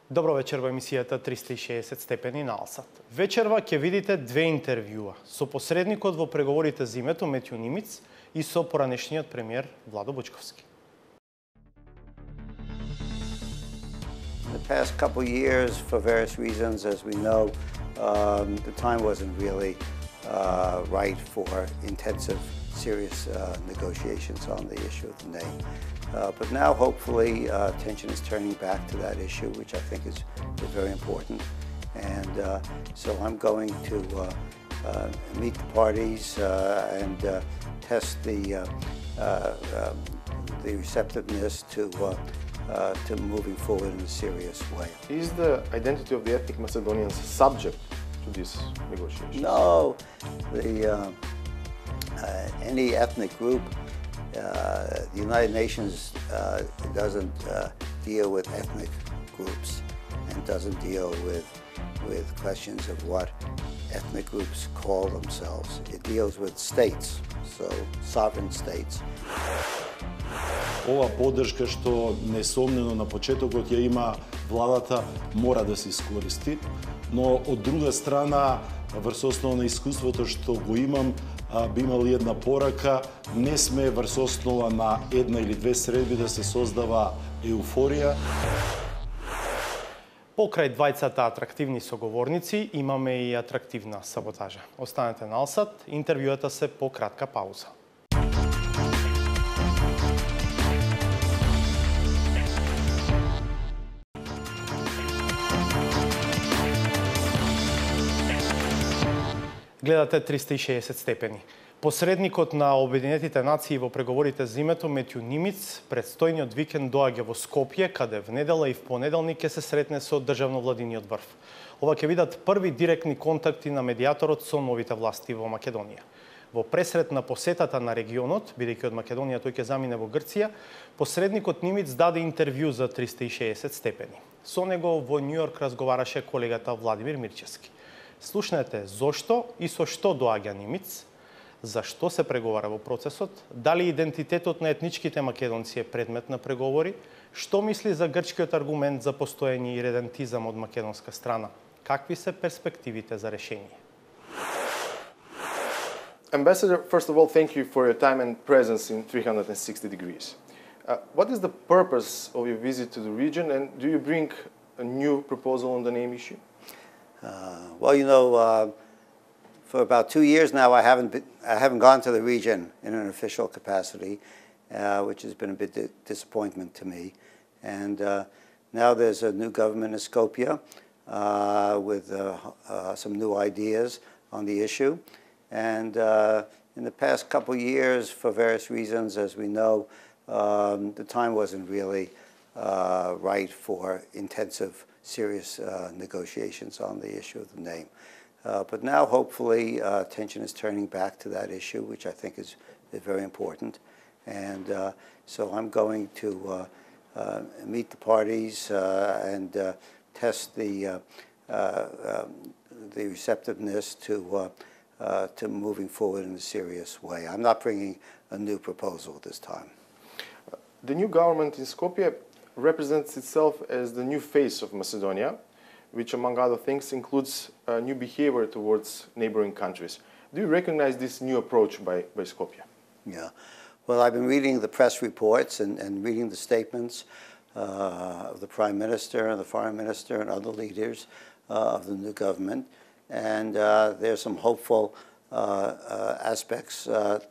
Добро вечер во емисијата 360 степени на Алсат. Вечерва ќе видите две интервјуа со посредникот во преговорите за името Метју Нимиц и со поранешниот премиер Владо Бучковски. The past couple years, for various reasons, as we know, the time wasn't really right for intensive, serious negotiations on the issue of the name. But now, hopefully, attention is turning back to that issue, which I think is very important. And so I'm going to meet the parties and test the receptiveness to moving forward in a serious way. Is the identity of the ethnic Macedonians subject to this negotiation? No, any ethnic group, the United Nations doesn't deal with ethnic groups and doesn't deal with questions of what ethnic groups call themselves. It deals with states, so sovereign states. Ова поддршка што несомнено на почетокот ја има владата мора да се искористи, но од друга страна врз основа на искуството што го имам би имал една порака, не сме врз основа на една или две средби да се создава еуфорија. Покрај двајцата атрактивни соговорници имаме и атрактивна саботажа. Останете на Алсат, интервјуата се по кратка пауза. Гледате 360 степени. Посредникот на Обединетите нации во преговорите за името Метју Нимиц предстојниот викенд доаѓа во Скопје, каде в недела и в понеделник ќе се сретне со државновладиниот врв. Ова ќе бидат први директни контакти на медијаторот со новите власти во Македонија. Во пресрет на посетата на регионот, бидејќи од Македонија тој ќе замине во Грција, посредникот Нимиц даде интервју за 360 степени. Со него во Њујорк разговараше колегата Владимир Мирчевски. Слушнете зошто и со што доаѓа Нимиц, зашто се преговара во процесот, дали идентитетот на етничките македонци е предмет на преговори, што мисли за грчкиот аргумент за постоење и редентизам од македонска страна, какви се перспективите за решение. Ambassador, first of all, thank you for your time and presence in 360 degrees. What is the purpose of your visit to the region, and do you bring a new proposal on the name issue? Well, you know, for about 2 years now, I haven't gone to the region in an official capacity, which has been a bit disappointment to me. And now there's a new government in Skopje with some new ideas on the issue. And in the past couple years, for various reasons, as we know, the time wasn't really right for intensive, serious negotiations on the issue of the name. But now, hopefully, attention is turning back to that issue, which I think is very important. And so I'm going to meet the parties and test the receptiveness to moving forward in a serious way. I'm not bringing a new proposal this time. The new government in Skopje represents itself as the new face of Macedonia, which, among other things, includes new behavior towards neighboring countries. Do you recognize this new approach by Skopje? Yeah. Well, I've been reading the press reports and reading the statements of the Prime Minister and the Foreign Minister and other leaders of the new government. And there's some hopeful aspects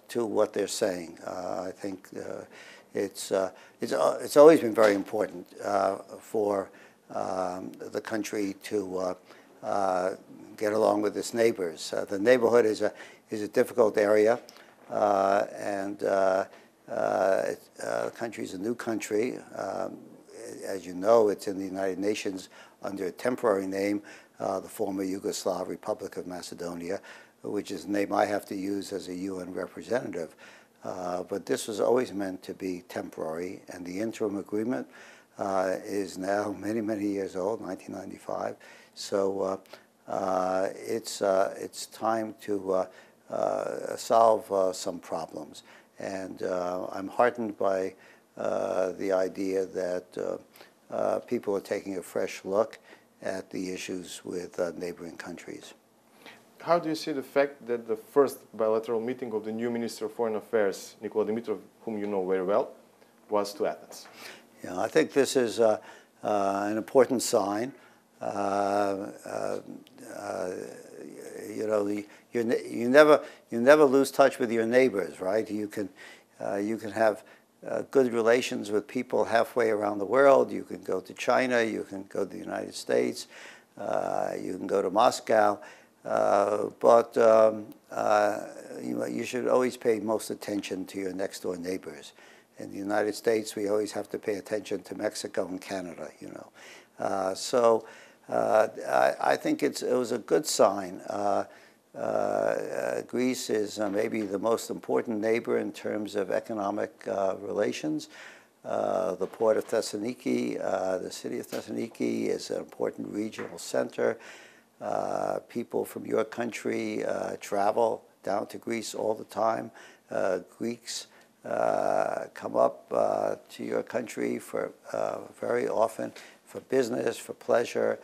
to what they're saying. I think it's always been very important for the country to get along with its neighbors. The neighborhood is a difficult area, and the country is a new country. As you know, it's in the United Nations under a temporary name, the former Yugoslav Republic of Macedonia, which is a name I have to use as a UN representative. But this was always meant to be temporary, and the interim agreement is now many, many years old, 1995. So it's time to solve some problems. And I'm heartened by the idea that people are taking a fresh look at the issues with neighboring countries. How do you see the fact that the first bilateral meeting of the new Minister of Foreign Affairs, Nikola Dimitrov, whom you know very well, was to Athens? Yeah, I think this is an important sign. You know, you never lose touch with your neighbors, right? You can have good relations with people halfway around the world. You can go to China, you can go to the United States, you can go to Moscow, but you should always pay most attention to your next door neighbors. In the United States, we always have to pay attention to Mexico and Canada, you know. So I think it was a good sign. Greece is maybe the most important neighbor in terms of economic relations. The port of Thessaloniki, the city of Thessaloniki is an important regional center. People from your country travel down to Greece all the time. Greeks come up to your country for very often for business, for pleasure,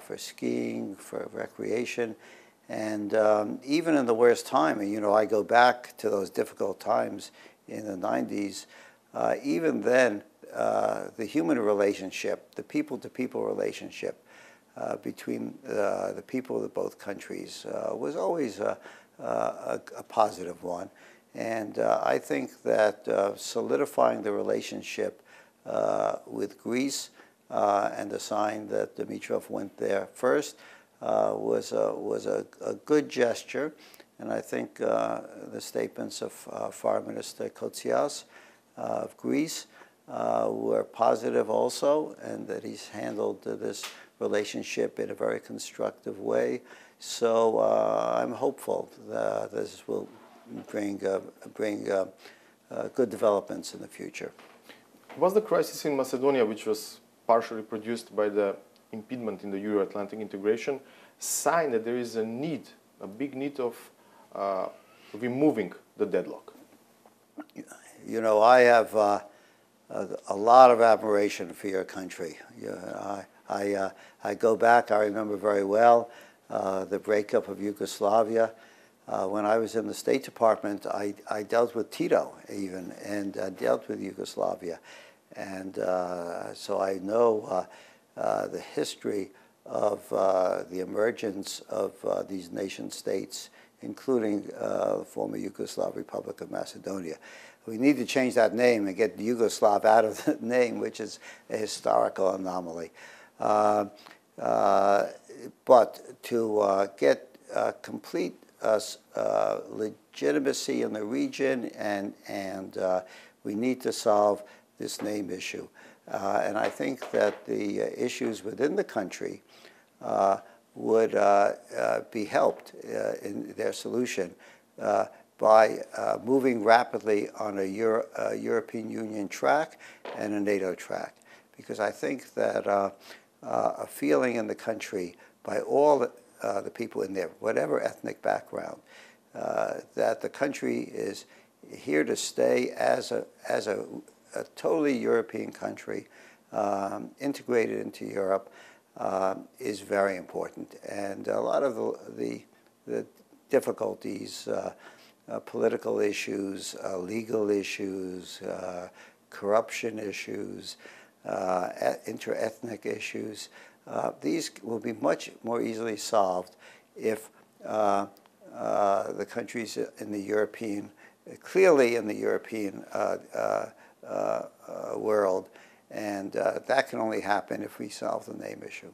for skiing, for recreation. And even in the worst time, and you know, I go back to those difficult times in the 90s, even then, the human relationship, the people-to-people relationship between the people of both countries was always a positive one. And I think that solidifying the relationship with Greece and the sign that Dimitrov went there first was a good gesture. And I think the statements of Foreign Minister Kotzias of Greece were positive also, and that he's handled this relationship in a very constructive way. So I'm hopeful that this will bring good developments in the future. Was the crisis in Macedonia, which was partially produced by the impediment in the Euro-Atlantic integration, sign that there is a need, a big need of removing the deadlock? You know, I have a lot of admiration for your country. I go back, I remember very well the breakup of Yugoslavia. When I was in the State Department, I dealt with Tito even, and dealt with Yugoslavia. And so I know the history of the emergence of these nation states, including the former Yugoslav Republic of Macedonia. We need to change that name and get Yugoslav out of the name, which is a historical anomaly. But to get complete legitimacy in the region, and we need to solve this name issue. And I think that the issues within the country would be helped in their solution by moving rapidly on a European Union track and a NATO track. Because I think that a feeling in the country by all the people in there, whatever ethnic background, that the country is here to stay as a totally European country, integrated into Europe, is very important. And a lot of the difficulties, political issues, legal issues, corruption issues, inter-ethnic issues, these will be much more easily solved if the countries in the European, clearly in the European world, and that can only happen if we solve the name issue.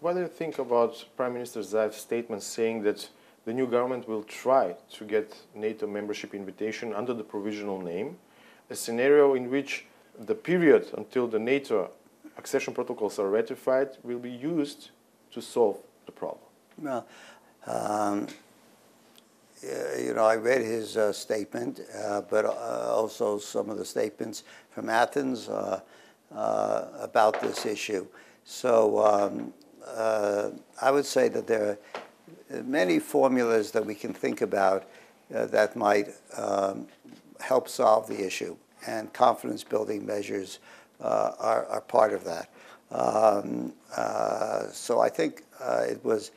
What do you think about Prime Minister Zaev's statement saying that the new government will try to get NATO membership invitation under the provisional name, a scenario in which the period until the NATO accession protocols are ratified will be used to solve the problem? Well, you know, I read his statement, but also some of the statements from Athens about this issue. So I would say that there are many formulas that we can think about that might help solve the issue, and confidence-building measures are part of that. So I think it was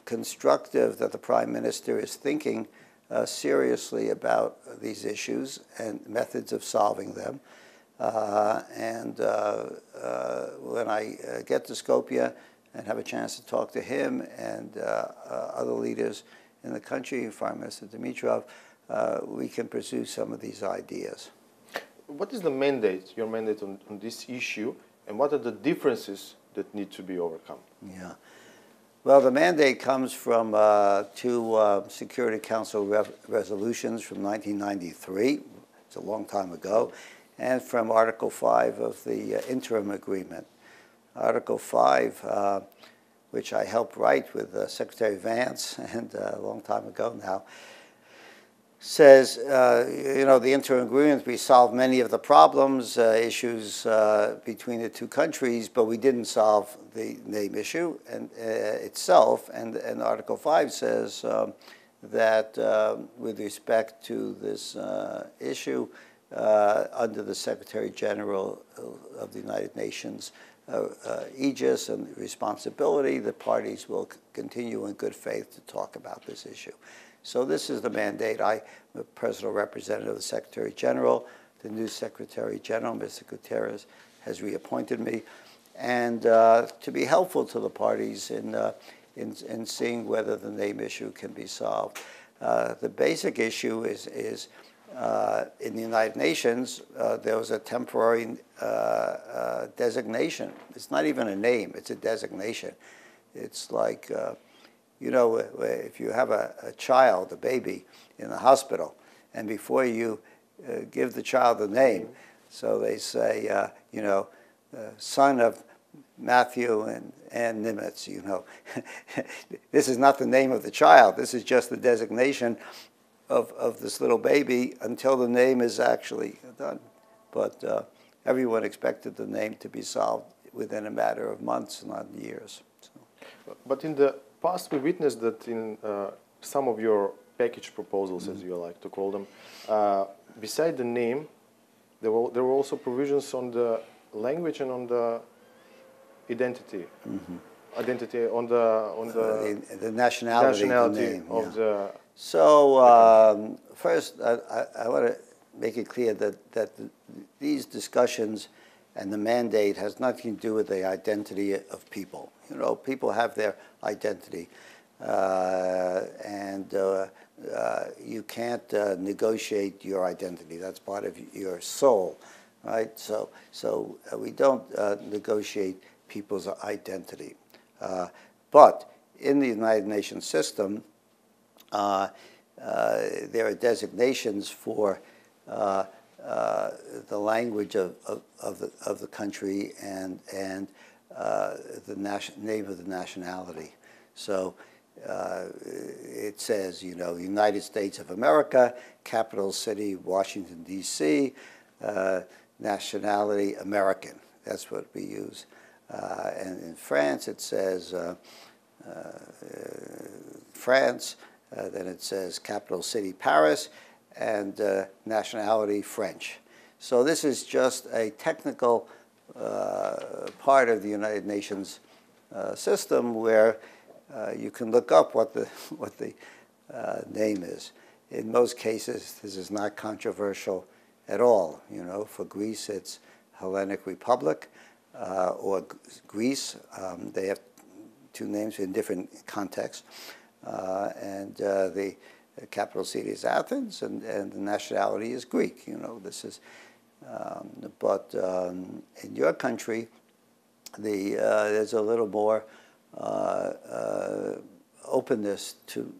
constructive that the Prime Minister is thinking seriously about these issues and methods of solving them. When I get to Skopje and have a chance to talk to him and other leaders in the country, Foreign Minister Dimitrov, we can pursue some of these ideas. What is the mandate, your mandate on this issue, and what are the differences that need to be overcome? Yeah. Well, the mandate comes from two Security Council resolutions from 1993. It's a long time ago. And from Article 5 of the interim agreement. Article 5, which I helped write with Secretary Vance and a long time ago now, says, you know, the interim agreement, we solved many of the problems, issues between the two countries, but we didn't solve the name issue and, itself. And Article 5 says that with respect to this issue, under the Secretary General of the United Nations aegis and responsibility, the parties will continue in good faith to talk about this issue. So this is the mandate. I'm a personal representative of the Secretary General. The new Secretary General, Mr. Guterres, has reappointed me, and to be helpful to the parties in seeing whether the name issue can be solved. The basic issue is in the United Nations, there was a temporary designation. It's not even a name, it's a designation. It's like, you know, if you have a child, a baby, in the hospital, and before you give the child a name, so they say, you know, son of Matthew and Ann Nimitz, you know. This is not the name of the child, this is just the designation of this little baby until the name is actually done. But everyone expected the name to be solved within a matter of months, not years. So. But in the past, we witnessed that in some of your package proposals, as you like to call them, beside the name, there were also provisions on the language and on the identity. Identity on the nationality of the name, of the. So first, I want to make it clear that these discussions and the mandate has nothing to do with the identity of people. You know, people have their identity, and you can't negotiate your identity. That's part of your soul, right? So we don't negotiate people's identity. But in the United Nations system, there are designations for the language of the country and the name of the nationality. So it says, you know, United States of America, capital city Washington, D.C., nationality American. That's what we use. And in France it says France. Then it says capital city Paris, and nationality French. So this is just a technical part of the United Nations system where you can look up what the name is. In most cases, this is not controversial at all. You know, for Greece, it's Hellenic Republic or Greece. They have two names in different contexts. And the capital city is Athens, and the nationality is Greek. You know, this is, but in your country, there's a little more openness to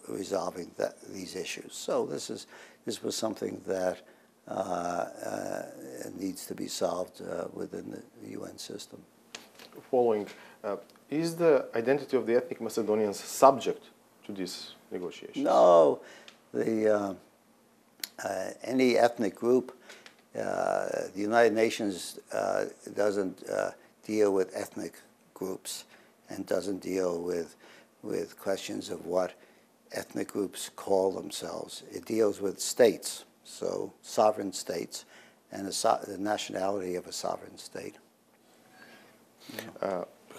resolving these issues. So this was something that needs to be solved within the UN system. Following. Is the identity of the ethnic Macedonians subject to this negotiation? No. Any ethnic group, the United Nations doesn't deal with ethnic groups and doesn't deal with questions of what ethnic groups call themselves. It deals with states, so sovereign states, and the nationality of a sovereign state.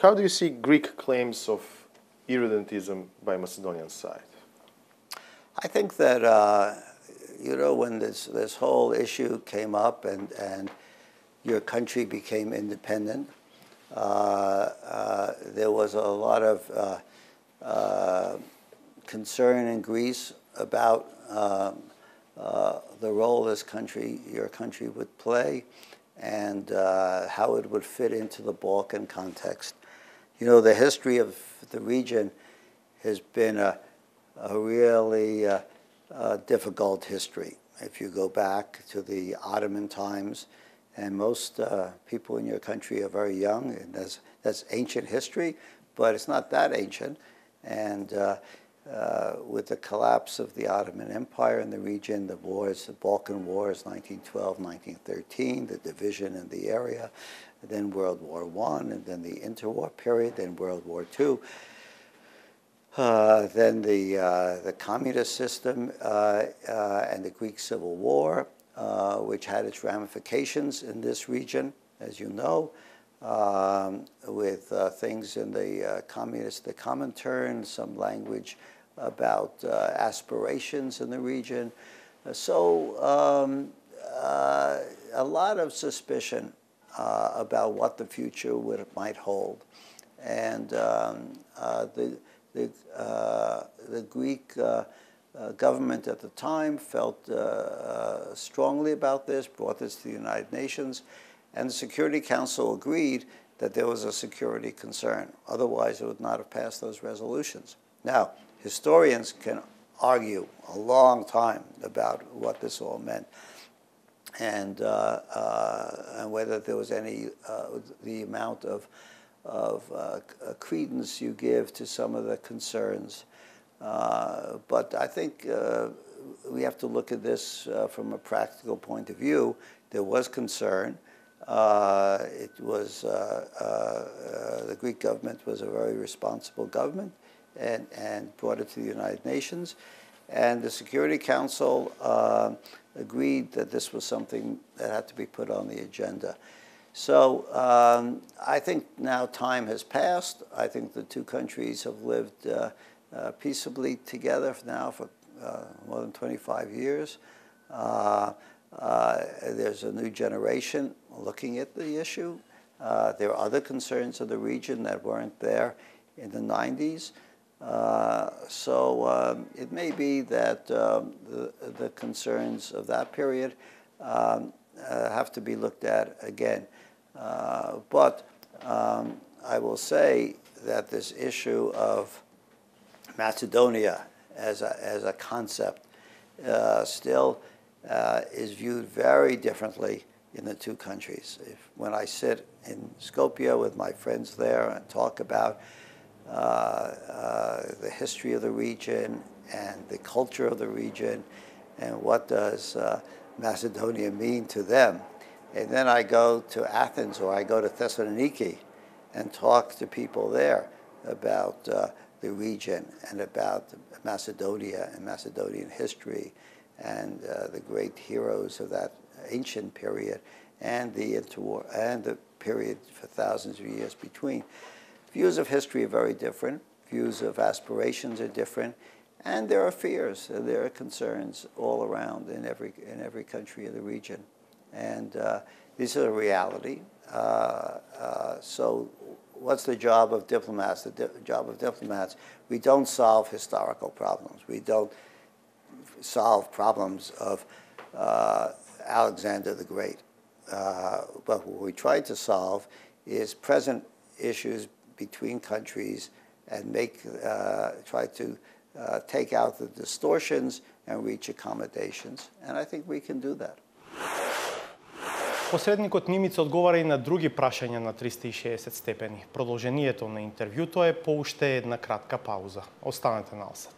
How do you see Greek claims of irredentism by Macedonian side? I think that, when this whole issue came up and your country became independent, there was a lot of concern in Greece about the role your country would play, and how it would fit into the Balkan context. The history of the region has been a really difficult history. If you go back to the Ottoman times, and most people in your country are very young, and that's ancient history, but it's not that ancient. And with the collapse of the Ottoman Empire in the region, the wars, the Balkan Wars, 1912, 1913, the division in the area, then World War I, and then the interwar period, then World War II, then the communist system and the Greek Civil War, which had its ramifications in this region, as you know, with things in the Comintern, some language about aspirations in the region. So a lot of suspicion about what the future might hold. And the Greek government at the time felt strongly about this, brought this to the United Nations, and the Security Council agreed that there was a security concern. Otherwise, it would not have passed those resolutions. Now, historians can argue a long time about what this all meant, and whether there was any, the amount of credence you give to some of the concerns. But I think we have to look at this from a practical point of view. There was concern. It was the Greek government was a very responsible government, and brought it to the United Nations, and the Security Council agreed that this was something that had to be put on the agenda. So I think now time has passed. I think the two countries have lived peaceably together now for more than 25 years. There's a new generation looking at the issue. There are other concerns of the region that weren't there in the 90s. So it may be that the concerns of that period have to be looked at again. But I will say that this issue of Macedonia as a concept still is viewed very differently in the two countries. When I sit in Skopje with my friends there and talk about the history of the region and the culture of the region and what does Macedonia mean to them, and then I go to Athens or I go to Thessaloniki and talk to people there about the region and about Macedonia and Macedonian history and the great heroes of that ancient period and the interwar and the period for thousands of years between. Views of history are very different. Views of aspirations are different, and there are fears, there are concerns all around in every country of the region, and this is a reality. So, what's the job of diplomats? The job of diplomats: we don't solve historical problems. We don't solve problems of Alexander the Great. But what we try to solve is present issues between countries and try to take out the distortions and reach accommodations. And I think we can do that. Посредникот Нимиц одговара и на други прашања на 360 степени. Продолжението на интервјуто е по уште една кратка пауза. Останете на Алсат.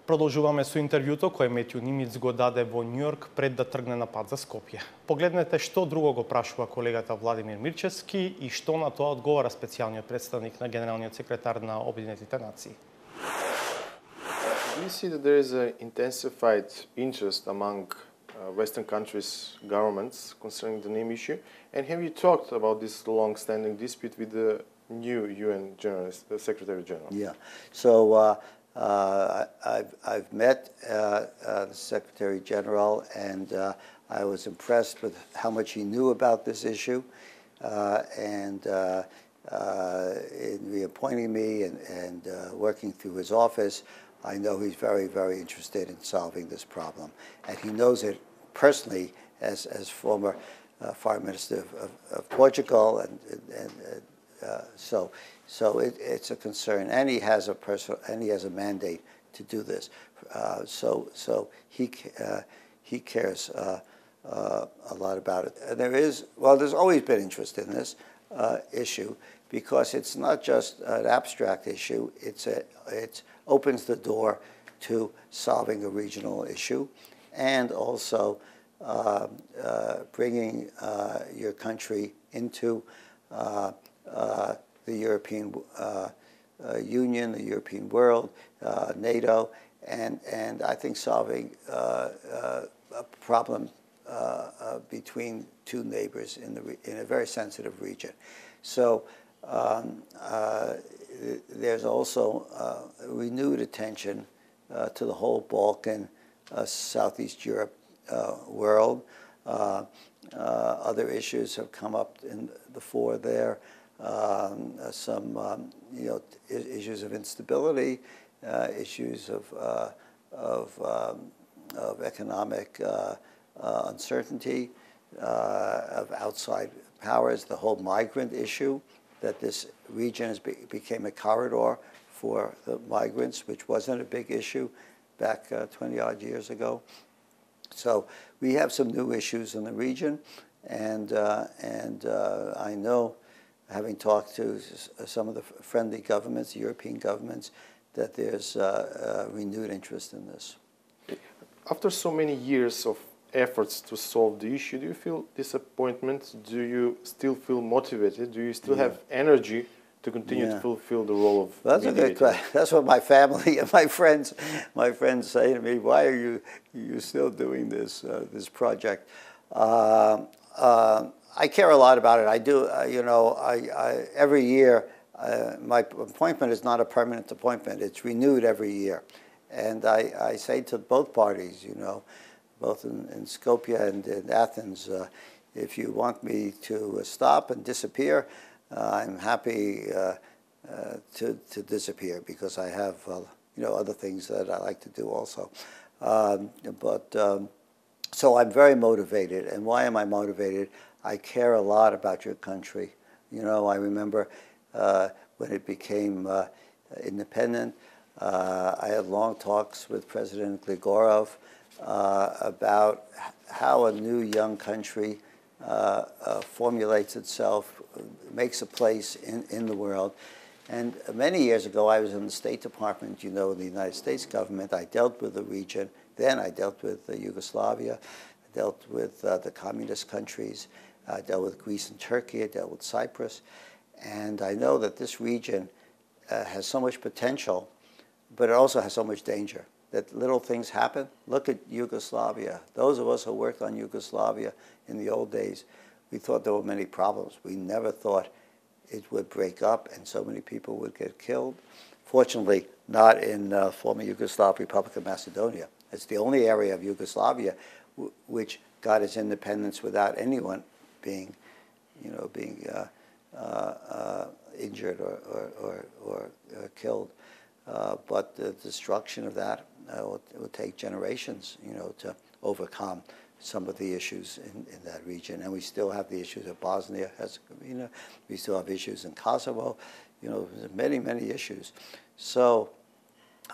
Продолжуваме со интервјуто кое Метју Нимиц го даде во Њујорк пред да тргне на пат за Скопје. Погледнете што друго го прашува колегата Владимир Мирчевски и што на тоа одговара специјалниот представник на генералниот секретар на Обединетите нации. Do you see that there is an intensified interest among Western countries' governments concerning the name issue? And have you talked about this long-standing dispute with the new UN the Secretary General? Yeah. So I've met the Secretary General, and I was impressed with how much he knew about this issue, and in reappointing me and working through his office, I know he's very, very interested in solving this problem, and he knows it personally as former Foreign Minister of Portugal, and so it's a concern, and he has a mandate to do this. So he cares a lot about it. And there's always been interest in this issue, because it's not just an abstract issue. It opens the door to solving a regional issue, and also bringing your country into the European Union, the European world, NATO, and I think solving a problem between two neighbors in a very sensitive region. So there's also renewed attention to the whole Balkan, Southeast Europe world. Other issues have come up in the fore there. Some issues of instability, issues of economic uncertainty, of outside powers, the whole migrant issue, that this region became a corridor for the migrants, which wasn't a big issue back 20-odd years ago. So we have some new issues in the region, and I know, having talked to some of the friendly governments, European governments, that there's renewed interest in this. After so many years of efforts to solve the issue, do you feel disappointment? Do you still feel motivated? Do you still have energy to continue to fulfill the role of That's a good question. That's what my family and my friends say to me. Why are you still doing this project? I care a lot about it. I do. Every year, my appointment is not a permanent appointment. It's renewed every year, and I say to both parties, both in Skopje and in Athens, if you want me to stop and disappear, I'm happy to disappear, because I have other things that I like to do also. So I'm very motivated. And why am I motivated? I care a lot about your country. I remember when it became independent, I had long talks with President Gligorov about how a new young country formulates itself, makes a place in the world. And many years ago, I was in the State Department, in the United States government. I dealt with the region. Then I dealt with Yugoslavia. I dealt with the communist countries. I dealt with Greece and Turkey. I dealt with Cyprus. And I know that this region has so much potential, but it also has so much danger, that little things happen. Look at Yugoslavia. Those of us who worked on Yugoslavia in the old days, we thought there were many problems. We never thought it would break up and so many people would get killed. Fortunately, not in former Yugoslav Republic of Macedonia. It's the only area of Yugoslavia which got its independence without anyone being injured or killed. But the destruction of that it would take generations, to overcome some of the issues in that region. And we still have the issues of Bosnia-Herzegovina. We still have issues in Kosovo. Many, many issues. So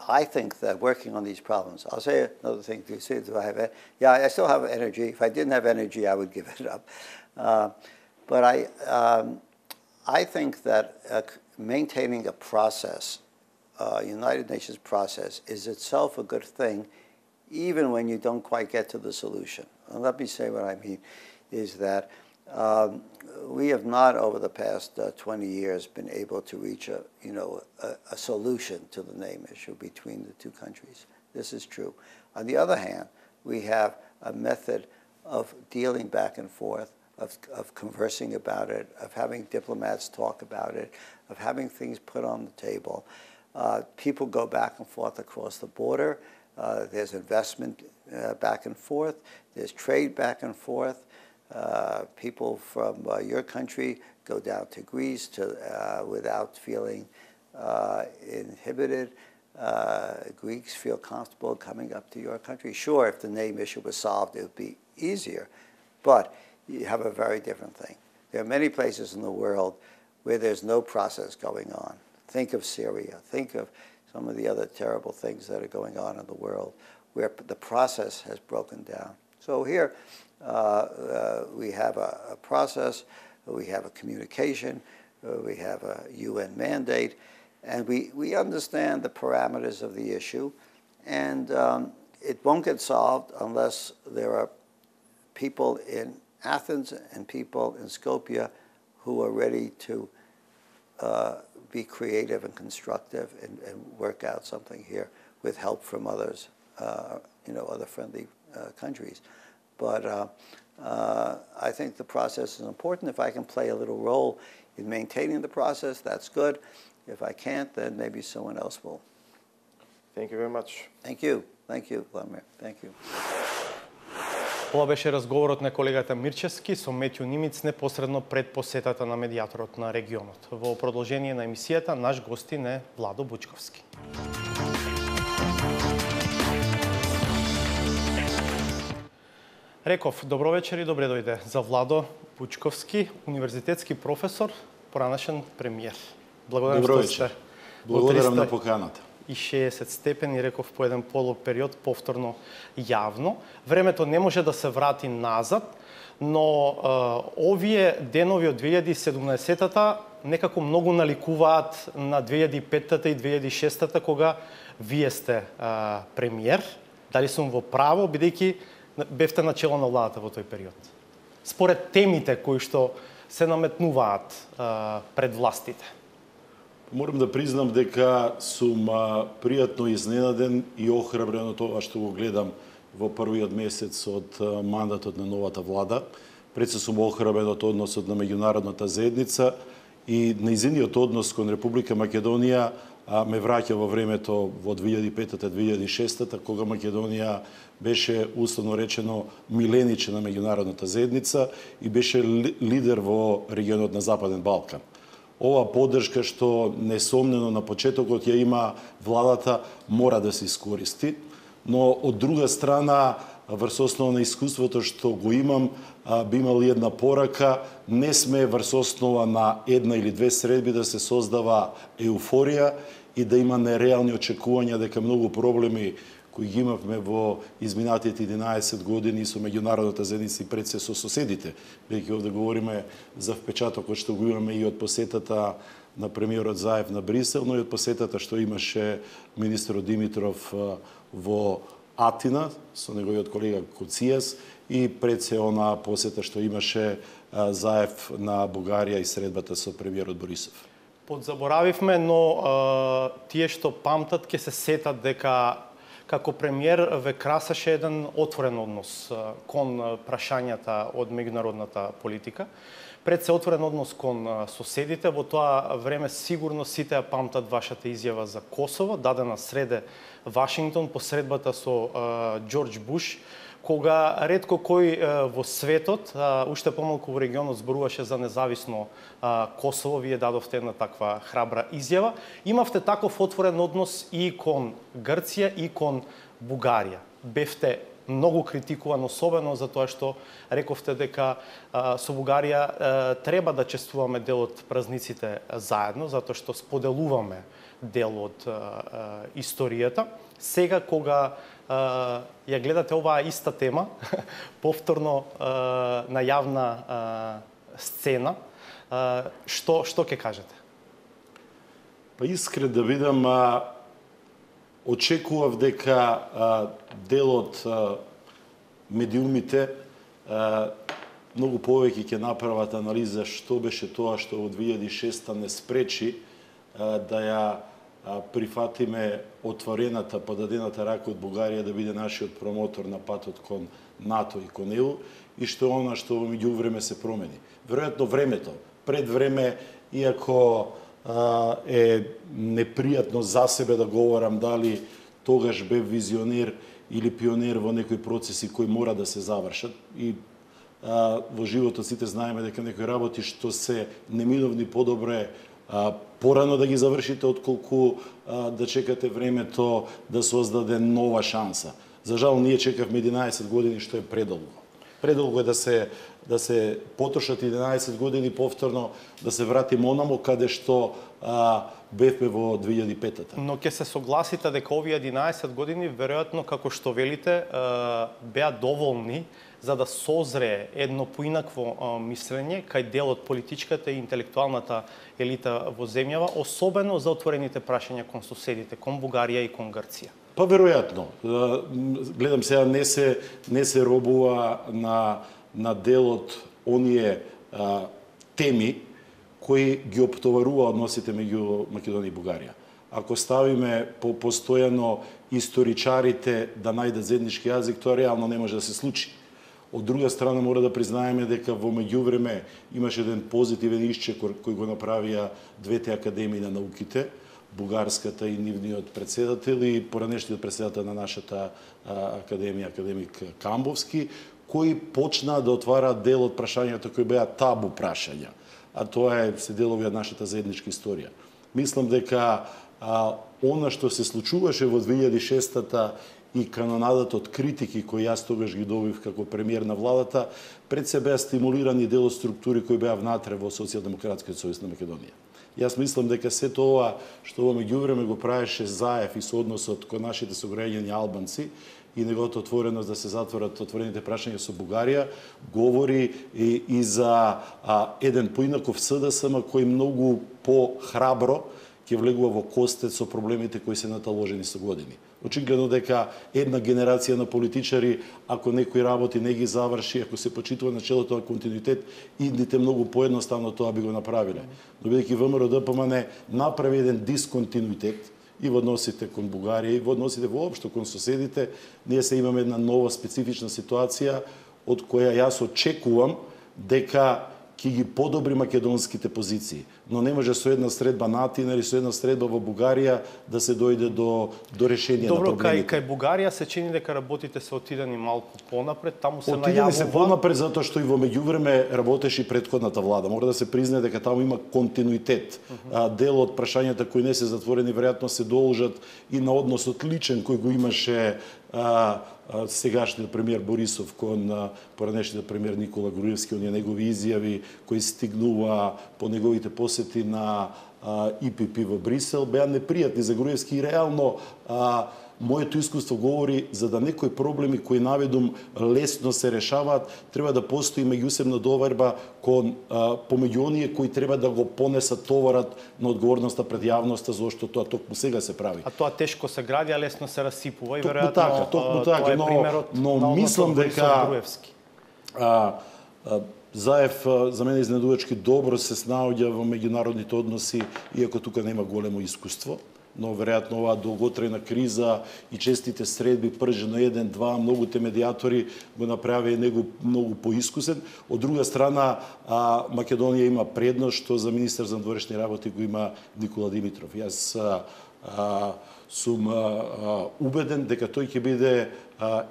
I think that working on these problems, I'll say another thing. Do you see, do I have? Yeah, I still have energy. If I didn't have energy, I would give it up. But I think that maintaining a process United Nations process is itself a good thing, even when you don't quite get to the solution. And let me say what I mean is that we have not, over the past 20 years, been able to reach a solution to the name issue between the two countries. This is true. On the other hand, we have a method of dealing back and forth, of conversing about it, of having diplomats talk about it, of having things put on the table. People go back and forth across the border. There's investment back and forth. There's trade back and forth. People from your country go down to Greece without feeling inhibited. Greeks feel comfortable coming up to your country. Sure, if the name issue was solved, it would be easier, but you have a very different thing. There are many places in the world where there's no process going on. Think of Syria. Think of some of the other terrible things that are going on in the world where the process has broken down. So here we have a process, we have a communication, we have a UN mandate, and we understand the parameters of the issue, and it won't get solved unless there are people in Athens and people in Skopje who are ready to be creative and constructive and work out something here with help from others, other friendly countries. But I think the process is important. If I can play a little role in maintaining the process, that's good. If I can't, then maybe someone else will. Thank you very much. Thank you. Thank you, Vladimir. Thank you. Ова беше разговорот на колегата Мирчевски со Метју Нимиц непосредно пред посетата на медијаторот на регионот. Во продолжение на емисијата, наш гостин е Владо Бучковски. Реков, добро вечер и добре дојде за Владо Бучковски, универзитетски професор, поранашен премиер. Благодарам добро што сте. Благодарам на поканата. И 60 степени, реков, по еден полупериод, повторно јавно. Времето не може да се врати назад, но овие денови од 2017-та некако многу наликуваат на 2005-та и 2006-та, кога вие сте премиер. Дали сум во право, бидејќи бевте начело на владата во тој период? Според темите кои што се наметнуваат пред властите. Морам да признам дека сум пријатно изненаден и охрабрен од тоа што го гледам во првиот месец од мандатот на новата влада. Пред се сум охрабрен од односот на меѓународната заедница и нејзиниот однос кон Република Македонија ме враќа во времето во 2005-2006, кога Македонија беше условно речено милениче на меѓународната заедница и беше лидер во регионот на Западен Балкан. Ова поддршка што несомнено на почетокот ја има владата мора да се искористи, но од друга страна врз основа на искуството што го имам би имал една порака: не сме врз основа на една или две средби да се создава еуфорија и да има нереални очекувања дека многу проблеми кои ги имавме во изминатите 11 години со меѓународната заедница и пред се со соседите, бидејќи овде говориме за впечатокот што го имаме и од посетата на премиерот Заев на Брисел, но и од посетата што имаше министерот Димитров во Атина со неговиот колега Коцијас и пред се она посета што имаше Заев на Бугарија и средбата со премиерот Борисов. Подзаборавивме, но тие што памтат ќе се сетат дека како премиер ве красаше еден отворен однос кон прашањата од меѓународната политика. Пред се отворен однос кон соседите. Во тоа време сигурно сите ја памтат вашата изјава за Косово, дадена среде Вашингтон по средбата со Џорџ Буш, кога ретко кој во светот, уште помалку во регионот, зборуваше за независно Косово. Вие дадовте една таква храбра изјава. Имавте таков отворен однос и кон Грција и кон Бугарија. Бевте многу критикуван, особено за тоа што рековте дека со Бугарија треба да чествуваме дел од празниците заедно, затоа што споделуваме дел од историјата. Сега кога ја гледате оваа иста тема повторно на јавна сцена, што ќе кажете? Па искрен да бидам, очекував дека дел од медиумите многу повеќе ќе направат анализа што беше тоа што во 2006 не спречи да ја прифатиме отворената, подадената рака од Бугарија да биде нашиот промотор на патот кон НАТО и кон ЕУ, и што она што во меѓувреме се промени. Веројатно времето, пред време, иако е непријатно за себе да говорам дали тогаш бев визионер или пионер во некои процеси кои мора да се завршат, и во животот сите знаеме дека некои работи што се неминовни подобро е порано да ги завршите отколку да чекате времето да создаде нова шанса. За жал ние чекавме 11 години, што е предолго. Предолго е да се потрошат 11 години повторно, да се вратиме онамо каде што бевме во 2005-та. Но ќе се согласите дека овие 11 години веројатно, како што велите, беа доволни за да созрее едно поинакво мислење кај дел од политичката и интелектуалната елита во земјава, особено за отворените прашања кон соседите, кон Бугарија и кон Грција. Па веројатно. Гледам сега не се робува на дел од оние теми кои ги оптоварува односите меѓу Македонија и Бугарија. Ако ставиме постојано историчарите да најдат заеднички јазик, тоа реално не може да се случи. Од друга страна мора да признаеме дека во меѓувреме имаше еден позитивен исчекор кој го направија двете академии на науките, бугарската и нивниот председател и поранешниот председател на нашата академија, академик Камбовски, кои почнаа да отвараат дел од прашањата кои беа табу прашања, а тоа се делови од нашата заедничка историја. Мислам дека она што се случуваше во 2006-та и канонадата од критики кои јас тогаш ги добив како премиер на владата, пред се беа стимулирани дел од структури кои беа внатре во Социјалдемократскиот сојуз на Македонија. Јас мислам дека се тоа што во меѓувреме го правеше Заев и со односот кон нашите сограѓани албанци и неговата отвореност да се затворат отворените прашања со Бугарија, говори и за еден поинаков СДСМ кој многу по-храбро ќе влегува во костец со проблемите кои се наталожени со години. Очигледно дека една генерација на политичари, ако некои работи не ги заврши, ако се почитува начелото на континуитет, идните многу поедноставно тоа би го направиле. Но бидејќи ВМРО ДПМН направи еден дисконтинуитет и во односите кон Бугарија и во односите воопшто кон соседите, ние се имаме една нова специфична ситуација од која јас очекувам дека ќе ги подобри македонските позиции, но не може со една средба на Атина или со една средба во Бугарија да се дојде до решение на проблемите. Добро, кај Бугарија се чини дека работите се отидени малку понапред, таму се најавува. Отидени се понапред затоа што и во меѓувреме работеше претходната влада. Мора да се признае дека таму има континуитет. Дел од прашањата кои не се затворени веројатно се должат и на односот личен кој го имаше сегашниот премиер Борисов кон поранешниот премиер Никола Груевски, оние негови изјави кои стигнува по неговите посети на ИПП во Брисел, беа непријатни за Груевски и реално моето искуство говори за да некои проблеми кои наведум лесно се решаваат, треба да постои меѓусебна доверба кон помеѓу оние кои треба да го понесат товарот на одговорноста пред јавноста, зашто тоа токму сега се прави. А тоа тешко се гради, а лесно се расипува и веројатно тоа е примерот но мислам дека Заев за мене изненадувачки добро се снаоѓа во меѓународните односи, иако тука нема големо искуство, но веројатно оваа долготрајна криза и честите средби пржено 1-2, многуте медиатори го направи него многу поискусен. Од друга страна, Македонија има предност што за министер за надворешни работи го има Никола Димитров. Јас сум убеден дека тој ќе биде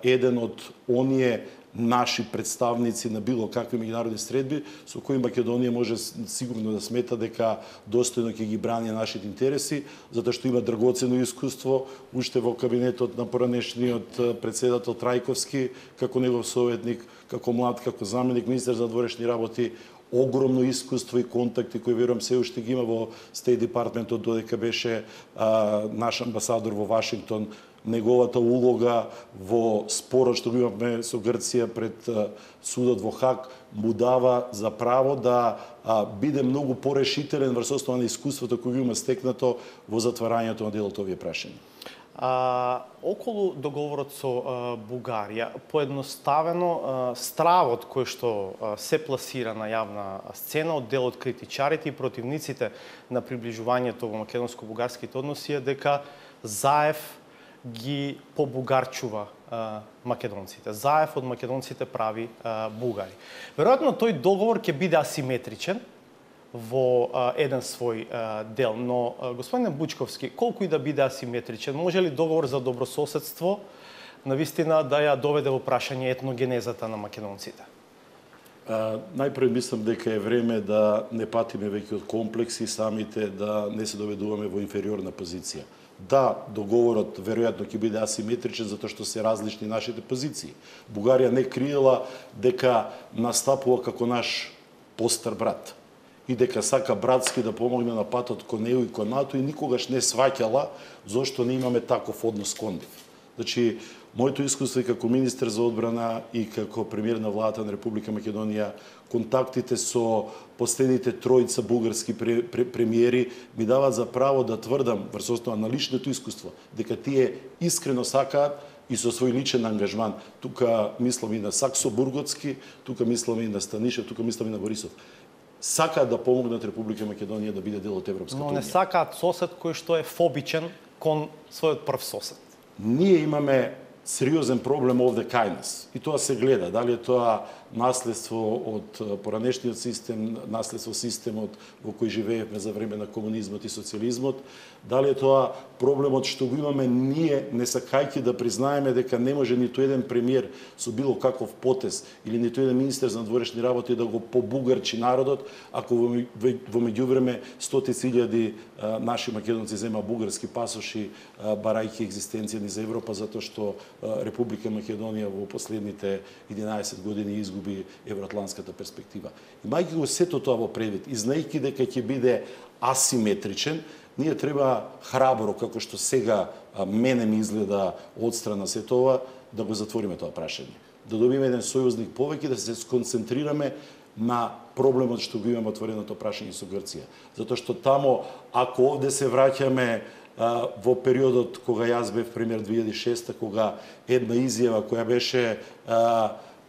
еден од оние наши представници на било какви меѓународни средби со кои Македонија може сигурно да смета дека достојно ќе ги брани нашите интереси, затоа што има драгоцено искуство уште во кабинетот на поранешниот председател Трајковски, како негов советник, како млад, како заменик министер за надворешни работи, огромно искуство и контакти кои верувам се уште ги има во Стейт департментот, додека беше наш амбасадор во Вашингтон, неговата улога во спорот што го имавме со Грција пред судот во Хаг, му дава за право да биде многу порешителен врз основа на искуството кој го има стекнато во затварањето на дел од овие прашања. Околу договорот со Бугарија, поедноставено стравот кој што се пласира на јавна сцена од дел од критичарите и противниците на приближувањето во македонско-бугарските односи е дека Заев ги побугарчува македонците. Заев од македонците прави бугари. Веројатно тој договор ќе биде асиметричен во еден свој дел, но господине Бучковски, колку и да биде асиметричен, може ли договор за добрососедство навистина да ја доведе во прашање етногенезата на македонците? Најпред мислам дека е време да не патиме веќе од комплекси, самите да не се доведуваме во инфериорна позиција. Да, договорот веројатно ќе биде асиметричен затоа што се различни нашите позиции. Бугарија не криела дека настапува како наш постар брат и дека сака братски да помогне на патот кон ЕУ и кон НАТО и никогаш не сваќала зошто не имаме таков однос кон нив. Значи, моето искуство и како министер за одбрана и како премиер на владата на Република Македонија, контактите со последните тројца бугарски премиери ми даваат за право да тврдам врз основа на личното искуство дека тие искрено сакаат и со свој личен ангажман. Тука мислам и на Саксо-Бурготски, тука мислам и на Станишев, тука мислам и на Борисов. Сакаат да помогнат Република Македонија да биде дел од Европската унија. Но не сакаат сосед кој што е фобичен кон својот прв сосед. Ние имаме сериозен проблем овде кај нас. И тоа се гледа. Дали е тоа наследство од поранешниот систем, наследство системот во кој живеевме за време на комунизмот и социјализмот, дали е тоа проблемот што го имаме ние, не сакајќи да признаеме дека не може ниту еден премиер со било каков потез или ниту еден министер за надворешни работи да го побугарчи народот, ако во меѓувреме стотици илјади наши македонци зема бугарски пасоши, барајќи екзистенција ни за Европа, затоа што Република Македонија во последните 11 години изгуби евроатлантската перспектива. Имајќи го сето тоа во предвид и знаејќи дека ќе биде асиметричен, ние треба храбро, како што сега мене ми изгледа одстрана се тоа, да го затвориме тоа прашање. Да добиеме еден сојузник повеќе, да се сконцентрираме на проблемот што го имаме отвореното прашање со Грција. Затоа што тамо, ако овде се враќаме во периодот кога јас бев премиер 2006, кога една изјава која беше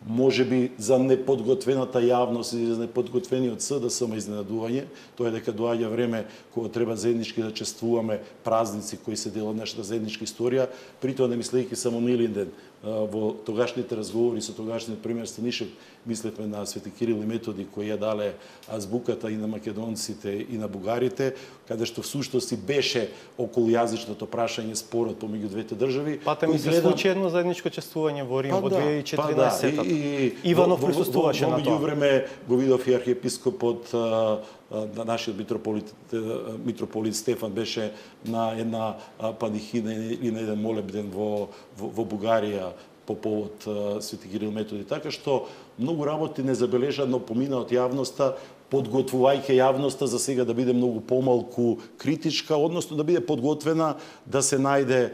можеби за неподготвената јавност и за неподготвениот СДСМ изненадување, тоа е дека доаѓа време кога треба заеднички да чествуваме празници кои се дел од нашата заедничка историја, притоа не мислејќи само на Илинден. Во тогашните разговори со тогашниот премиер Станишев мислевме на Свети Кирил и Методи кои ја дале азбуката и на македонците и на бугарите, каде што всушност и беше околу јазичното прашање спорот помеѓу двете држави. Пате ми се случи едно заедничко чествување во Рим во 2014. Иванов присуствуваше на тоа. Во време го видов и архиепископот на нашиот митрополит Стефан беше на една панихина или на еден молебден во Бугарија по повод Свети Кирил Методи. Така што многу работи не забележа, но помина од јавноста, подготвувајќи јавноста за сега да биде многу помалку критичка, односно да биде подготвена да се најде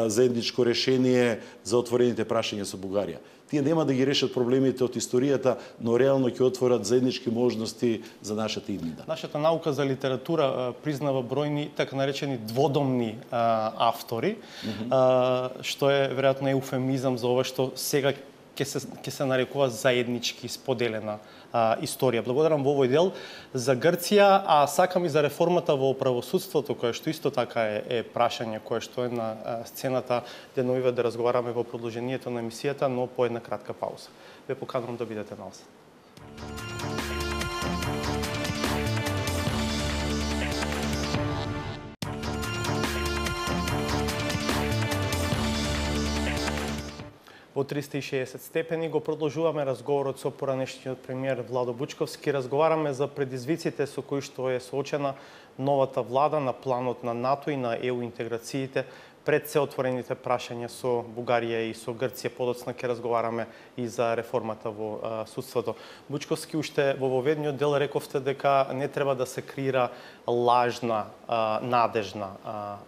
заедничко решение за отворените прашања со Бугарија. Тие нема да ги решат проблемите од историјата, но реално ќе отворат заеднички можности за нашата иднина. Нашата наука за литература признава бројни така наречени дводомни автори, што е веројатно еуфемизам за ова што сега ќе се нарекува заеднички споделена историја. Благодарам во овој дел за Грција, а сакам и за реформата во правосудството, кое што исто така е прашање кое што е на сцената деновиве да разговараме во продолжението на емисијата, но по една кратка пауза. Ве поканувам да бидете на нас. Во 360 степени го продолжуваме разговорот со поранешниот премиер Владо Бучковски. Разговараме за предизвиците со кои што е соочена новата влада на планот на НАТО и на ЕУ интеграциите пред се отворените прашања со Бугарија и со Грција, подоцна ќе разговараме и за реформата во судството. Бучковски, уште во воведниот дел рековте дека не треба да се креира лажна, надежна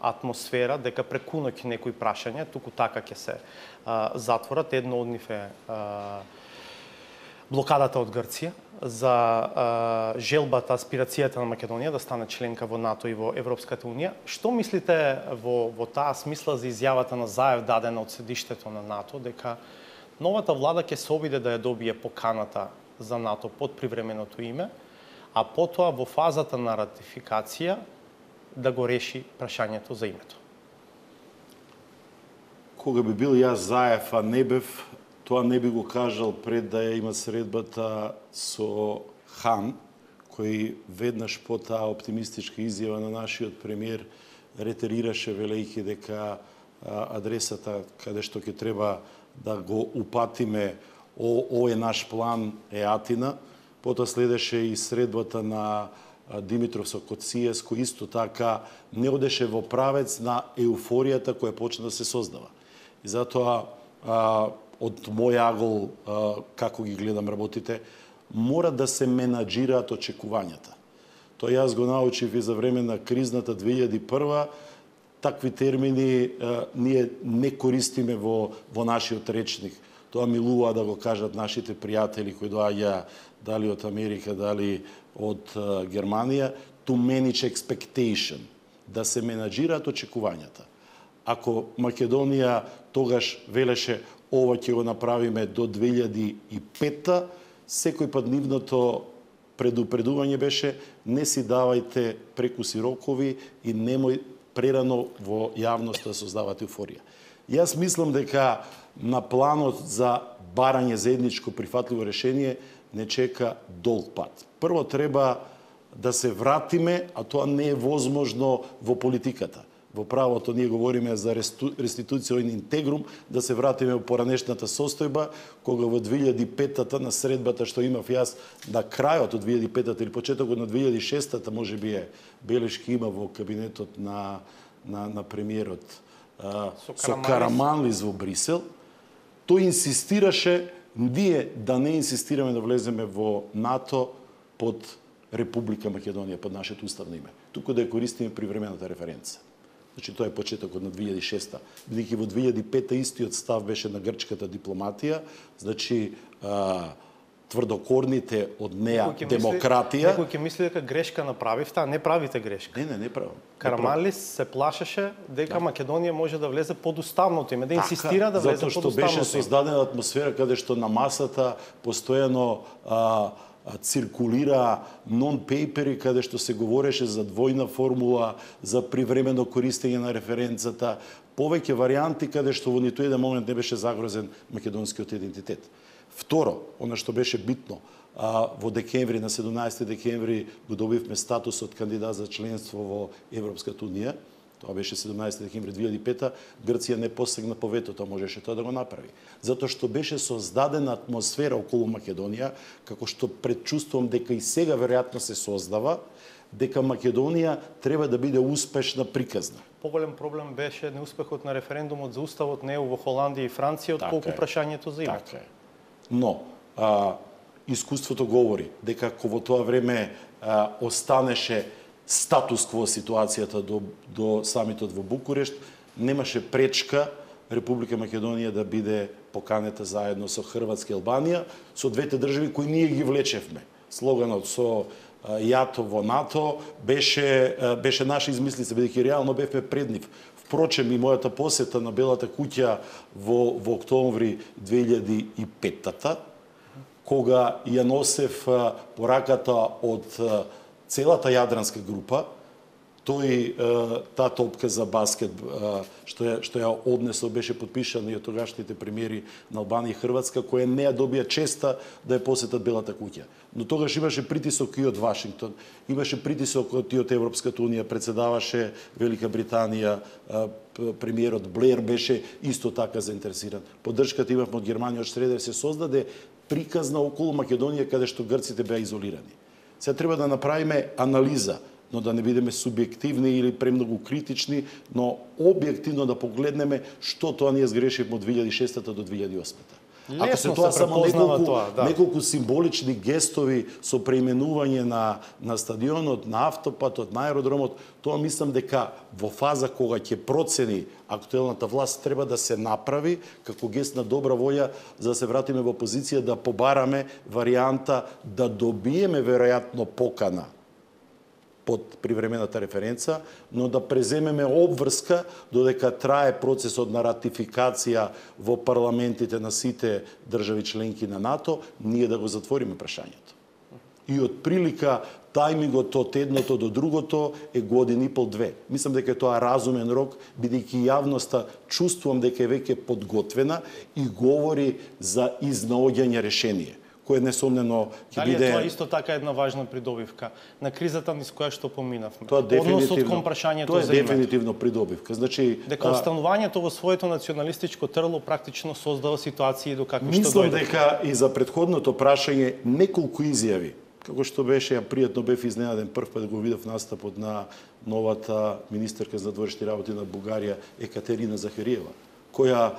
атмосфера, дека преку ноќ некои прашања, туку така ќе се затворат. Едно од нив е блокадата од Грција за желбата, аспирацијата на Македонија да стане членка во НАТО и во Европската унија. Што мислите во таа смисла за изјавата на Заев дадена од седиштето на НАТО, дека новата влада ќе се обиде да ја добие поканата за НАТО под привременото име, а потоа во фазата на ратификација да го реши прашањето за името? Кога би бил јас Заев, а не бев, тоа не би го кажал пред да ја има средбата со Хан, кој веднаш по таа оптимистичка изјава на нашиот премиер ретерираше велејќи дека адресата каде што ќе треба да го упатиме овој наш план е Атина. Потоа следеше и средбата на Димитров со Коцијес, кој исто така не одеше во правец на еуфоријата која почна да се создава. И затоа од мој агол, како ги гледам работите, мора да се менаџираат очекувањата. Тоа јас го научив и за време на кризната 2001. Такви термини ние не користиме во нашиот речник. Тоа милува да го кажат нашите пријатели кои доаѓа дали од Америка, дали од Германија, to manage expectation, да се менаџираат очекувањата. Ако Македонија тогаш велеше ова ќе го направиме до 2005, секој пат нивното предупредување беше не си давајте прекуси рокови и немој прерано во јавноста да создавате еуфорија. Јас мислам дека на планот за барање заедничко прифатливо решение не чека долг пат. Прво треба да се вратиме, а тоа не е возможно во политиката. Во правото ние говориме за реституција in integrum, да се вратиме во поранешната состојба, кога во 2005-та на средбата што имав јас на крајот од 2005-та или почетокот на 2006-та можеби е белешки има во кабинетот на премиерот со Караманлис во Брисел, тој инсистираше ние да не инсистираме да влеземе во НАТО под Република Македонија, под нашето уставно име, туку да ја користиме привремената референца. Значи, тоа е почетокот на 2006-та. Бидејќи во 2005-та истиот став беше на грчката дипломатија, значи тврдокорните од неа демократија. Некој ќе мисли дека грешка направивте, а не правите грешка. Не правам. Караманлис се плашеше дека Македонија може да влезе под уставното име, да инсистира да влезе под уставното име. Затоа што беше создадена атмосфера каде што на масата постојано циркулира нон-пейпери каде што се говореше за двојна формула, за привремено користење на референцата, повеќе варијанти каде што во ниту еден момент не беше загрозен македонскиот идентитет. Второ, она што беше битно, во декември, на 17 декември го добивме статусот кандидат за членство во Европската унија. Тоа беше 17 декември 2005. Грција не посегна по ветото, можеше тоа да го направи. Затоа што беше создадена атмосфера околу Македонија, како што предчувствувам дека и сега веројатно се создава, дека Македонија треба да биде успешна приказна. Поголем проблем беше неуспехот на референдумот за уставот на ЕУ во Холандија и Франција, отколку прашањето за името. Така е. Но, искуството говори дека ако во тоа време останеше статус-кво ситуацијата до самитот во Букурешт, немаше пречка Република Македонија да биде поканета заедно со Хрватска и Албанија, со двете држави кои ние ги влечевме. Слоганот со јато во НАТО беше наша измислица, бидејќи реално бевме пред нив. Впрочем, и мојата посета на Белата куќа во октомври 2005-та, кога ја носев пораката од целата јадранска група, таа топка за баскет што ја однесо беше подпишана и од тогашните премиери на Албанија и Хрватска, која не ја добија честа да ја посетат Белата куќа. Но тогаш имаше притисок и од Вашингтон, имаше притисок и од Европската унија, председаваше Велика Британија, премиерот Блер беше исто така заинтересиран. Поддршката имавме од Германија, од Шредер, се создаде приказна околу Македонија каде што грците беа изолирани. Сега треба да направиме анализа но да не бидеме субјективни или премногу критични, но објективно да погледнеме што тоа ние сгрешивме од 2006 до 2008. Ако се тоа само неколку символични гестови со преименување на стадионот, на автопатот, на аеродромот, тоа мислам дека во фаза кога ќе процени актуелната власт треба да се направи како гест на добра волја за да се вратиме во позиција да побараме варијанта да добиеме веројатно покана под привремената референца, но да преземеме обврска додека трае процесот на ратификација во парламентите на сите држави членки на НАТО, ние да го затвориме прашањето. И од прилика тајмингот од едното до другото е година и пол-две. Мислам дека е тоа разумен рок, бидејќи јавноста чувствувам дека е веќе подготвена и говори за изнаоѓање решение, кое несомнено ќе биде... Дали е тоа исто така една важна придобивка на кризата низ која што поминавме? Тоа Односот кон прашањето за името. Тоа е дефинитивно придобивка. Значи, дека останувањето во своето националистичко трело практично создава ситуации до какви што мислам дојде. дека и за претходното прашање неколку изјави, како што беше, ја пријатно бев изненаден прв пат да го видов настапот на новата министерка за надворешни работи на Бугарија Екатерина Захариева, која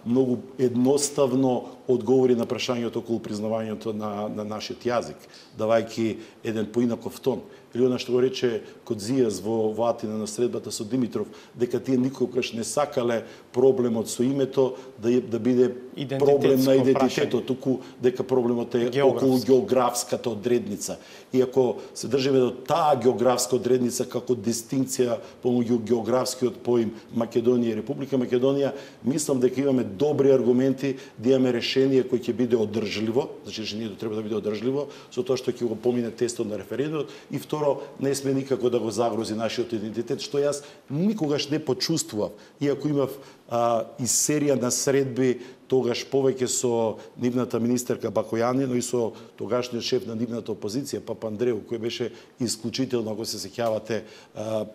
многу едноставно одговори на прашањето околу признавањето на нашиот јазик, давајќи еден поинаков тон. Или она што го рече Кодзијас во Атина на средбата со Димитров, дека тие никогаш не сакале проблемот со името да биде проблем на идентитетот, туку дека проблемот е околу географската одредница. И ако се држиме до таа географска одредница како дистинкција помеѓу географскиот поим Македонија и Република Македонија, мислам дека имаме добри аргументи да имаме решение кој ќе биде одржливо, значи решението треба да биде одржливо, со тоа што ќе го помине тестот на референдумот, и второ, не сме никако да го загрози нашиот идентитет, што јас никогаш не почувствував, иако имав и серија на средби тогаш повеќе со нивната министерка Бакојани, но и со тогашниот шеф на нивната опозиција, Папа Андреу, кој беше исклучително, ако се сеќавате,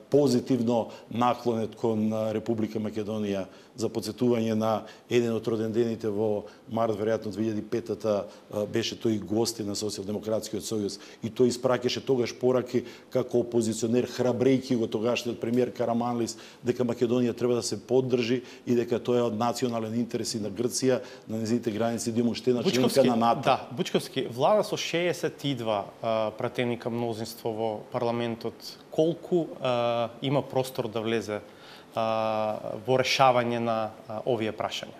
позитивно наклонет кон Република Македонија, за подсетување на еден од родендените во март, веројатно 2005-та, беше тој гости на Социјалдемократскиот сојуз и тој испраќаше тогаш пораки како опозиционер, храбрејќи го тогашниот премиер Караманлис дека Македонија треба да се поддржи и дека тоа е од национален интерес и на Грција, на незините граници да има уште една членка на НАТО. Да, Бучковски, влада со 62 пратеника мнозинство во парламентот, колку има простор да влезе во решавање на овие прашања?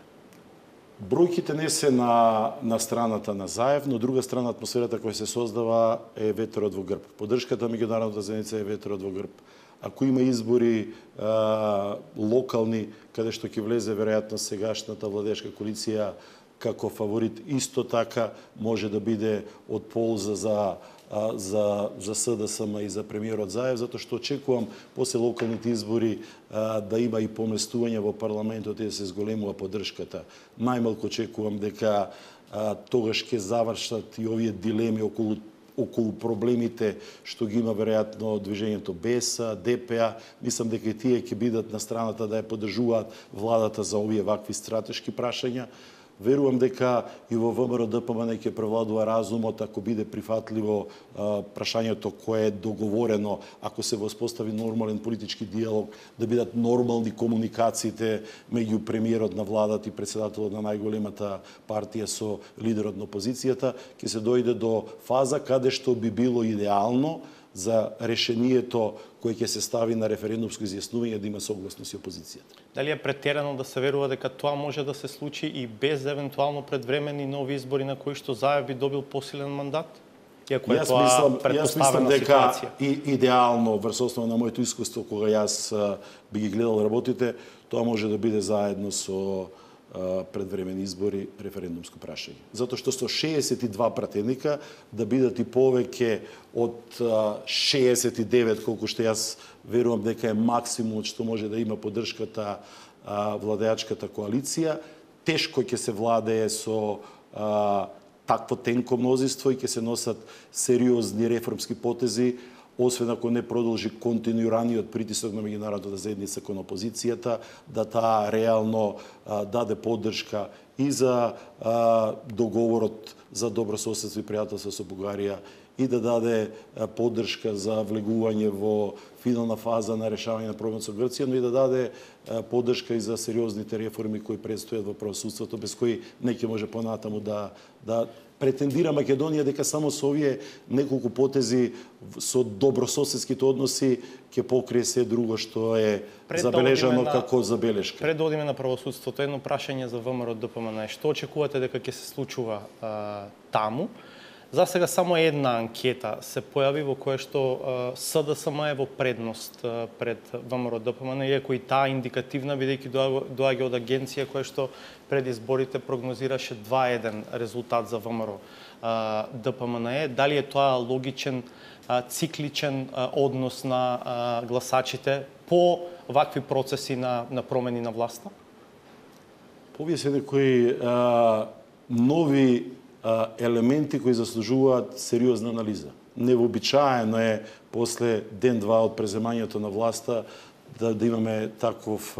Бројките не се на страната на Заев, но друга страна атмосферата која се создава е ветерот во грб. Поддршката меѓународната заедница е ветерот во грб. Ако има избори локални, каде што ќе влезе веројатно сегашната владеешка коалиција како фаворит, исто така може да биде од полза за СДСМ и за премиерот Заев, затоа што очекувам после локалните избори да има и поместување во парламентот и да се зголемува поддршката. Најмалку очекувам дека тогаш ќе завршат и овие дилеми околу проблемите што ги има веројатно движењето БЕСА, ДПА. Мислам дека и тие ќе бидат на страната да ја поддржуваат владата за овие вакви стратешки прашања. Верувам дека и во ВМРО ДПМН ќе превладува разумот ако биде прифатливо прашањето кое е договорено, ако се воспостави нормален политички диалог, да бидат нормални комуникациите меѓу премиерот на владата и претседателот на најголемата партија со лидерот на опозицијата, ќе се дојде до фаза каде што би било идеално за решението кое ќе се стави на референдумско изјаснување да има согласност и опозицијата. Дали е претерано да се верува дека тоа може да се случи и без евентуално предвремени нови избори на кои што Заев би добил посилен мандат? Иако е тоа предпоставена ситуација. И идеално, врз основа на моето искуство, кога јас би ги гледал работите, тоа може да биде заедно со предвремени избори референдумско прашање. Затоа што со 62 пратеника да бидат и повеќе од 69, колку што јас верувам дека е максимумот што може да има поддршката владеачката коалиција, тешко ќе се владее со такво тенко мнозинство и ќе се носат сериозни реформски потези, освен ако не продолжи континуираниот притисок на меѓународната заедница кон опозицијата, да таа реално даде поддршка и за договорот за добрососедство и пријателство со Бугарија и да даде поддршка за влегување во финална фаза на решавање на проблемот со Грција, но и да даде поддршка и за сериозните реформи кои предстојат во правосудството, без кои не ќе може понатаму да претендира Македонија дека само со овие неколку потези со добрососедските односи ќе покрие се друго што е забележано како забелешка. Пред да одиме на правосудството, едно прашање за ВМРО ДПМН. Што очекувате дека ќе се случува таму? За сега само една анкета се појави во која што СДСМ е во предност пред ВМРО ДПМН, иако и таа индикативна, бидејќи доаѓа од агенција која што пред изборите прогнозираше 2-1 резултат за ВМРО ДПМН. Дали е тоа логичен, цикличен однос на гласачите по вакви процеси на промени на власта? Овие се некои нови елементи кои заслужуваат сериозна анализа. Невообичаено е после ден-два од преземањето на власта да имаме таков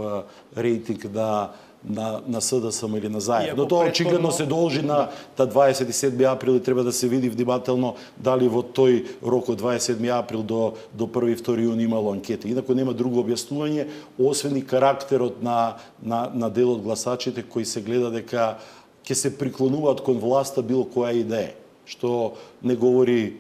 рейтинг на СДСМ или на ЗАЕВ. Но тоа очигледно се должи на 27 април и треба да се види внимателно дали во тој рок од 27 април до 1-2 јуни имало анкети. Инако нема друго објаснување, освен и карактерот на дел од гласачите кои се гледа дека ќе се приклонуваат кон власта било која и да е, што не говори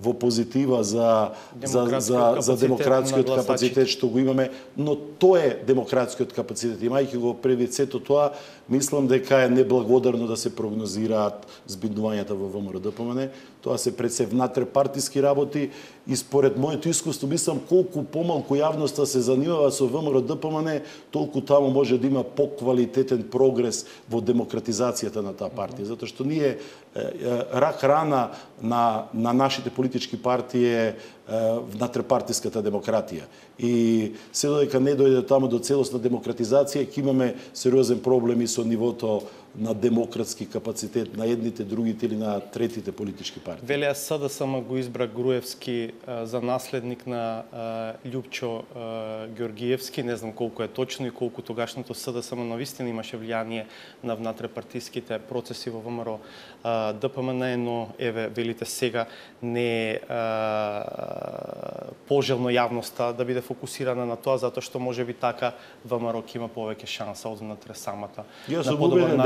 во позитива за демократскиот капацитет што го имаме, но тоа е демократскиот капацитет. Имајќи го предвид сето тоа, мислам дека е неблагодарно да се прогнозираат збиднувањата во ВМРО ДПМН. Тоа се пред се внатре-партиски работи и според моето искуство мислам колку помалку јавноста се занимава со ВМРО ДПМН, толку таму може да има поквалитетен прогрес во демократизацијата на таа партија, затоа што ние рак рана на нашите политички партии е внатрепартиската демократија. И се додека не дојде таму до целосна демократизација, ќе имаме сериозен проблем и со нивото на демократски капацитет на едните, другите или на третите политички партии. Велеа СДСМ го избра Груевски за наследник на Љупчо Ѓоргиевски. Не знам колку е точно и колку тогашното СДСМ навистина имаше влијание на внатрепартиските процеси во ВМРО ДПМН, но еве велите сега не е пожелно јавноста да биде фокусирана на тоа, затоа што може би така ВМРО ќе има повеќе шанса од внатре самата. Јас сум убеден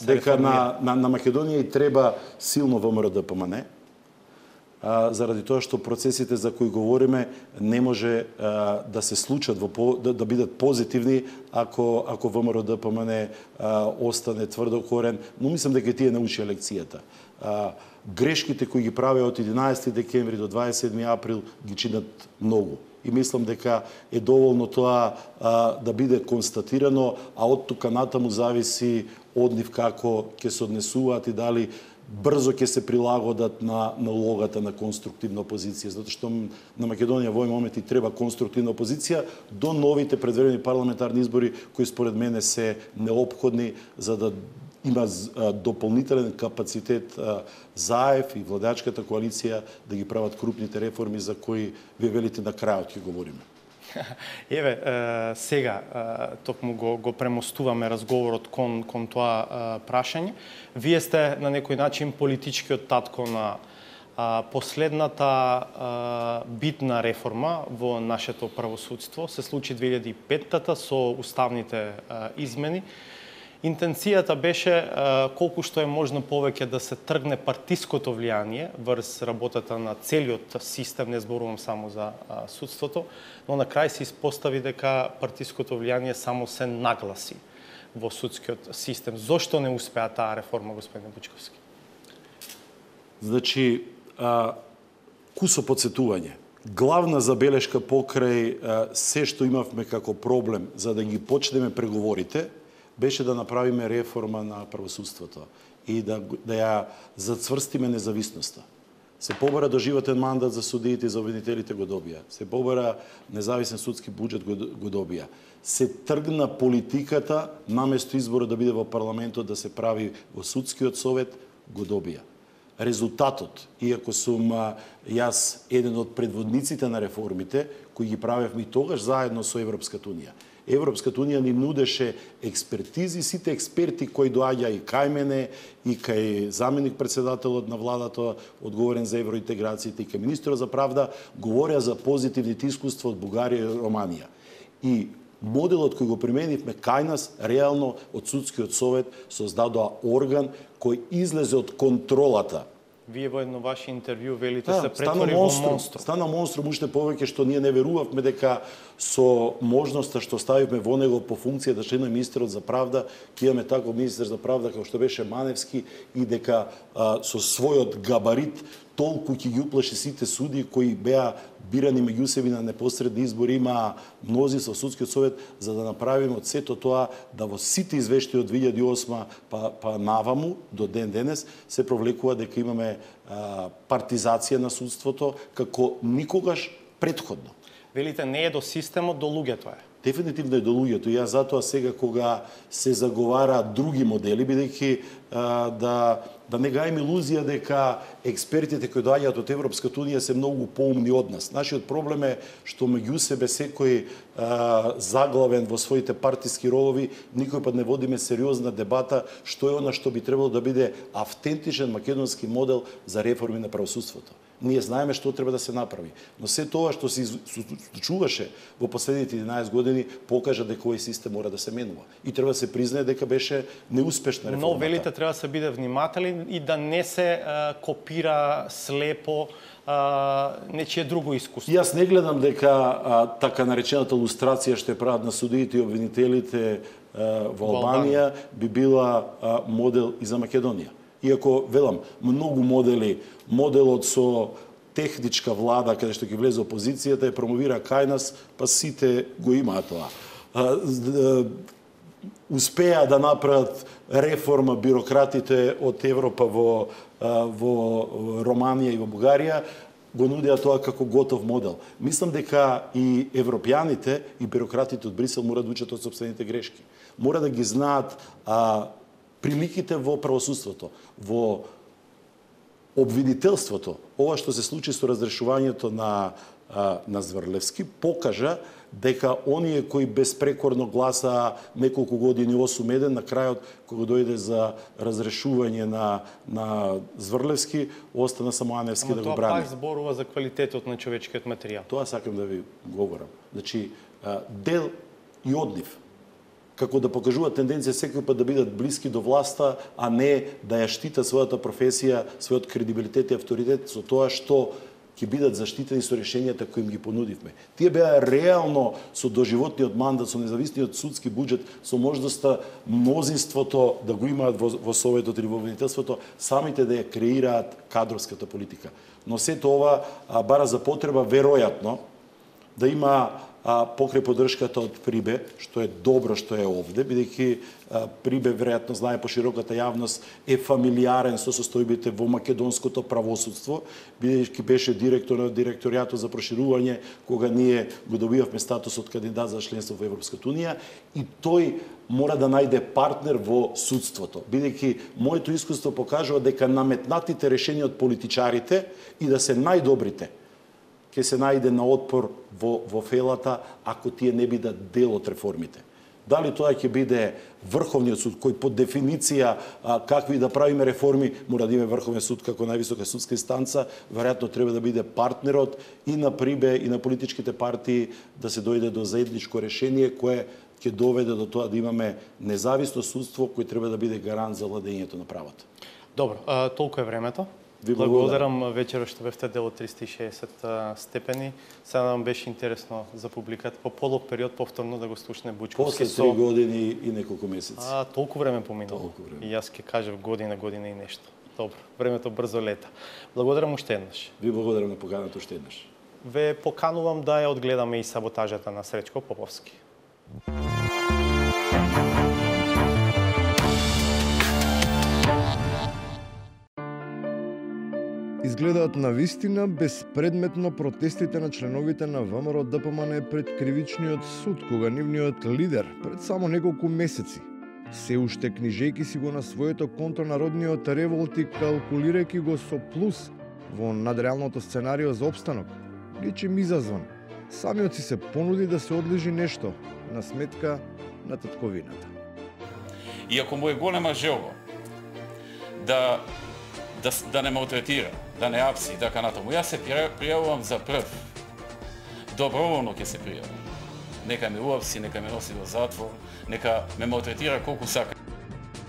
дека на Македонија и треба силно ВМРО ДПМН, заради тоа што процесите за кои говориме не може да се случат да бидат позитивни ако ВМРО ДПМН остане тврдо корен, но мислам дека тие научија лекцијата. Грешките кои ги правеа од 11 декември до 27 април ги чинат многу. И мислам дека е доволно тоа да биде констатирано, а од тука натаму зависи од нив како ќе се однесуваат и дали брзо ќе се прилагодат на улогата на конструктивна опозиција, затоа што на Македонија во овој момент и треба конструктивна опозиција до новите предвремени парламентарни избори кои според мене се неопходни за да има дополнителен капацитет ЗАЕВ и владачката коалиција да ги прават крупните реформи за кои вие велите на крајот ќе говориме. Еве, сега токму го премостуваме разговорот кон тоа прашање. Вие сте на некој начин политичкиот татко на последната битна реформа во нашето правосудство. Се случи 2005-та со уставните измени. Интенцијата беше колку што е можно повеќе да се тргне партиското влијание врз работата на целиот систем, не зборувам само за судството, но на крај се испостави дека партиското влијание само се нагласи во судскиот систем. Зошто не успеа таа реформа, господин Бучковски? Значи, кусо подсетување. Главна забелешка покрај се што имавме како проблем за да ги почнеме преговорите, беше да направиме реформа на правосудството и да ја зацврстиме независноста. Се побара доживотен мандат за судиите и за обвинителите го добија. Се побара независен судски буџет го добија. Се тргна политиката наместо изборот да биде во парламентот да се прави во судскиот совет го добија. Резултатот, иако сум јас еден од предводниците на реформите кои ги правевме и тогаш заедно со Европската унија, Европската унија ни нудеше експертизи, сите експерти кои доаѓа и кај мене, и кај заменик председателот на владата, одговорен за евроинтеграциите, и кај министерот за правда, говореа за позитивните искуства од Бугарија и Романија. И моделот кој го применивме кај нас, реално од судскиот совет создадоа орган кој излезе од контролата. Вие во едно ваше интервју велите се претвори во монструм. Стана монструм уште повеќе што ние не верувавме дека со можноста што ставивме во него по функција да член министерот за правда, ќе имаме таков министер за правда како што беше Маневски и дека со својот габарит толку ќе ги уплаши сите суди кои беа бирани меѓу себе на непосредни избори, има мнозинство во судскиот совет за да направиме од сето тоа да во сите извештаи од 2008 па наваму до ден денес се провлекува дека имаме партизација на судството како никогаш претходно. Велите не е до системот, до луѓето е. Дефинитивно е до луѓето. Ја затоа сега кога се заговара други модели, бидејќи да не гаим илузија дека експертите кои доаѓаат од Европската унија се многу поумни од нас. Нашиот проблем е што меѓу себе секој заглавен во своите партиски ролови, никој пат не водиме сериозна дебата што е она што би требало да биде автентичен македонски модел за реформи на правосудството. Ние знаеме што треба да се направи, но се тоа што се случуваше во последните 11 години покажа дека овој систем мора да се менува. И треба да се признае дека беше неуспешна реформата. Но велите треба да се биде внимателен и да не се копира слепо нечие друго искуство. Јас не гледам дека така наречената лустрација што е прават на судиите и обвинителите во Албанија би била модел и за Македонија. Иако, велам, многу модели, моделот со техничка влада, каде што ќе влезе опозицијата, е промовира кај нас, па сите го имаат тоа. Успеа да направат реформа бирократите од Европа во Романија и во Бугарија, го нудеа тоа како готов модел. Мислам дека и европјаните и бирократите од Брисел мора да учат од сопствените грешки. Мора да ги знаат приликите во правосудството, во обвинителството. Ова што се случи со разрешувањето на Зврлевски покажа дека оние кои безпрекорно гласаа неколку години 8-1 на крајот кога дојде за разрешување на Зврлевски, остана само Аневски да го брани. Тоа пак зборува за квалитетот на човечкиот материјал. Тоа сакам да ви говорам. Значи, дел и од нив како да покажуваат тенденција секој пат да бидат блиски до власта, а не да ја штитат својата професија, својот кредибилитет и авторитет со тоа што ќе бидат заштитени со решенијата кои им ги понудивме. Тие беа реално со доживотниот мандат, со независниот судски буџет, со можноста мнозинството да го имаат во Советот или во обвинителството, самите да ја креираат кадровската политика. Но сето ова бара за потреба веројатно да има покрај поддршката од Прибе, што е добро што е овде, бидејќи Прибе веројатно знае по широката јавност е фамилиарен со состојбите во македонското правосудство, бидејќи беше директор на директоријатот за проширување кога ние го добивавме статусот кандидат за членство во Европската унија и тој мора да најде партнер во судството, бидејќи моето искуство покажува дека наметнатите решенија од политичарите и да се најдобрите ќе се најде на отпор во фелата ако тие не бидат дел од реформите. Дали тоа ќе биде Врховниот суд, кој по дефиниција какви да правиме реформи, мора да има Врховен суд како највисока судска инстанца, веројатно треба да биде партнерот и на Прибе и на политичките партии да се дојде до заедничко решение кое ќе доведе до тоа да имаме независно судство кој треба да биде гарант за владењето на правото. Добро, толку е времето. Ви благодарам вечерот што бевте дел од 360 степени. Сега нам беше интересно за публиката по полог период повторно да го слушне Бучковски. После 3 години и неколку месеци. Толку време поминало. И јас ќе кажев година и нешто. Добро, времето брзо лета. Благодарам уште еднаш. Ви благодарам на поканата уште еднаш. Ве поканувам да ја одгледаме и саботажата на Сречко Поповски. Изгледаат навистина безпредметно протестите на членовите на ВМРО ДПМН пред кривичниот суд, кога нивниот лидер пред само неколку месеци се уште книжејки си го на своето конто народниот револт и калкулирајќи го со плюс во надреалното сценарио за опстанок, речем изазван, Самиот си се понуди да се одлежи нешто на сметка на татковината. Иако му е голема желба да не малтретира, да не апси и така натаму, јас се пријавувам за прв. Доброволно ќе се пријавам. Нека ме уапси, нека ме носи во затвор, нека ме малтретира колку сака.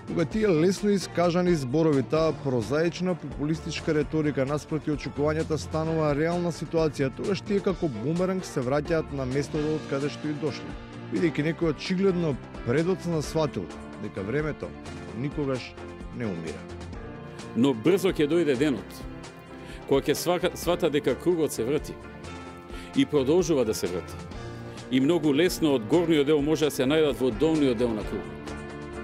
Кога тие лесно искажани зборови, таа прозаична популистичка реторика наспроти очекувањата станува реална ситуација, тогаш тие како бумеранг се враќаат на местото од каде што и дошле. Бидејќи некој очигледно предоцна сватил дека времето никогаш не умира. Но брзо ќе дојде денот кога ќе свата дека кругот се врти и продолжува да се врти. И многу лесно од горниот дел може да се најдат во долниот дел на кругот.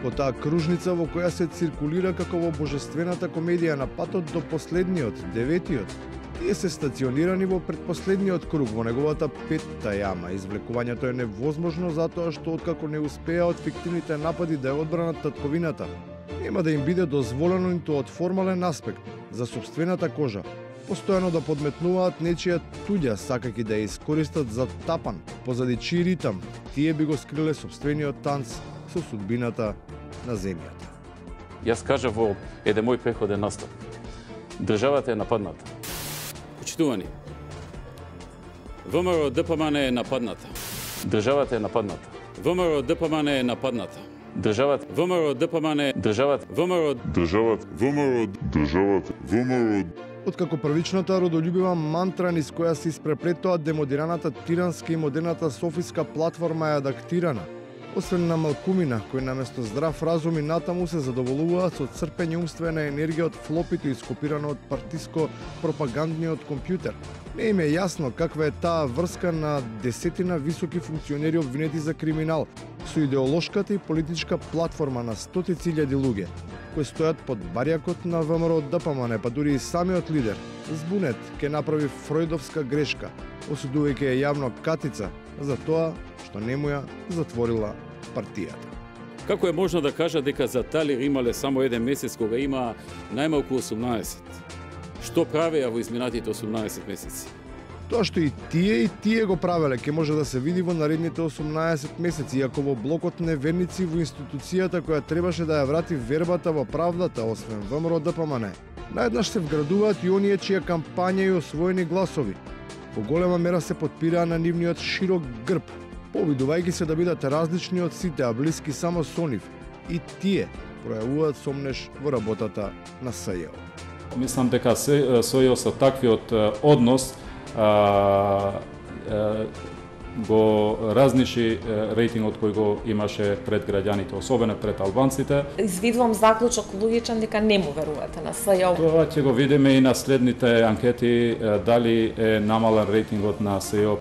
Во таа кружница во која се циркулира како во божествената комедија на патот до последниот, деветиот, тие се стационирани во предпоследниот круг во неговата петта јама. Извлекувањето е невозможно затоа што откако не успеа од фиктивните напади да ја одбранат татковината, нема да им биде дозволено ниту од формален аспект за собствената кожа постојано да подметнуваат нечија туѓа, сакајќи да ја искористат за тапан, позади чиј ритам тие би го скриле собствениот танц со судбината на земјата. Јас кажав во еден мој преходен настап. Државата е нападната. Почитувани, ВМРО ДПМН е нападната. Државата е нападната. ВМРО ДПМН е нападната. Државата ВМРО ДПМН е државата ВМРО Откако првичната родолюбива мантра низ која се испреплетоа демодираната тиранска и модерната софиска платформа е адактирана, освен на малкумина, кој наместо здрав разум и натаму се задоволуваат со црпење умствена енергија од флопито ископирано од партиско-пропагандниот компјутер. Не им е јасно каква е таа врска на десетина високи функционери обвинети за криминал со идеолошката и политичка платформа на стотици илјади луѓе, кои стојат под барјакот на ВМРО ДПМН, па дури и самиот лидер, збунет, ке направи фројдовска грешка, осудувајќи ја јавно Катица за тоа што не му ја затворила партијата. Како е можно да кажа дека за Талир имале само еден месец кога има најмалку 18? Што правеа во изминатите 18 месеци? Тоа што и тие го правеле, ќе може да се види во наредните 18 месеци, иако во блокот неверници во институцијата која требаше да ја врати вербата во правдата, освен ВМРО ДПМН. Наеднаш се вградуваат и оние чија кампања и освоени гласови во голема мера се подпираа на нивниот широк грб, обидувајќи се да бидат различни од сите, а блиски само со нив. И тие пројавуваат сомнеш во работата на СЈО. Мислам дека СЈО со таквиот однос го разниши рейтингот кој го имаше пред граѓаните, особено пред албанците. Извидувам заклучок логичен дека не му верувате на СЈО. Тоа ќе го видиме и на следните анкети дали е намален рейтингот на СЈО.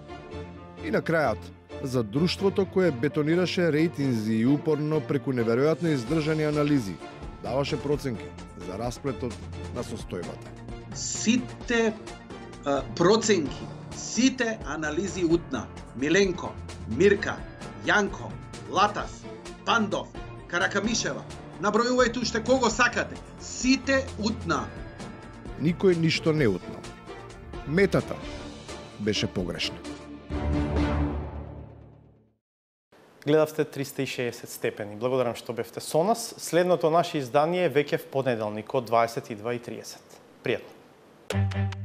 И на крајот, за друштвото кое бетонираше рейтинзи и упорно преку неверојатно издржани анализи, даваше проценки за расплетот на состојбата. Сите проценки, сите анализи утна. Миленко, Мирка, Јанко, Латас, Пандов, Каракамишева. Набројувајте уште кого сакате. Сите утна. Никој ништо не утнал. Метата беше погрешна. Гледавте 360 степени. Благодарам што бевте со нас. Следното наше издание е веќе в понеделник од 22:30. Пријатно.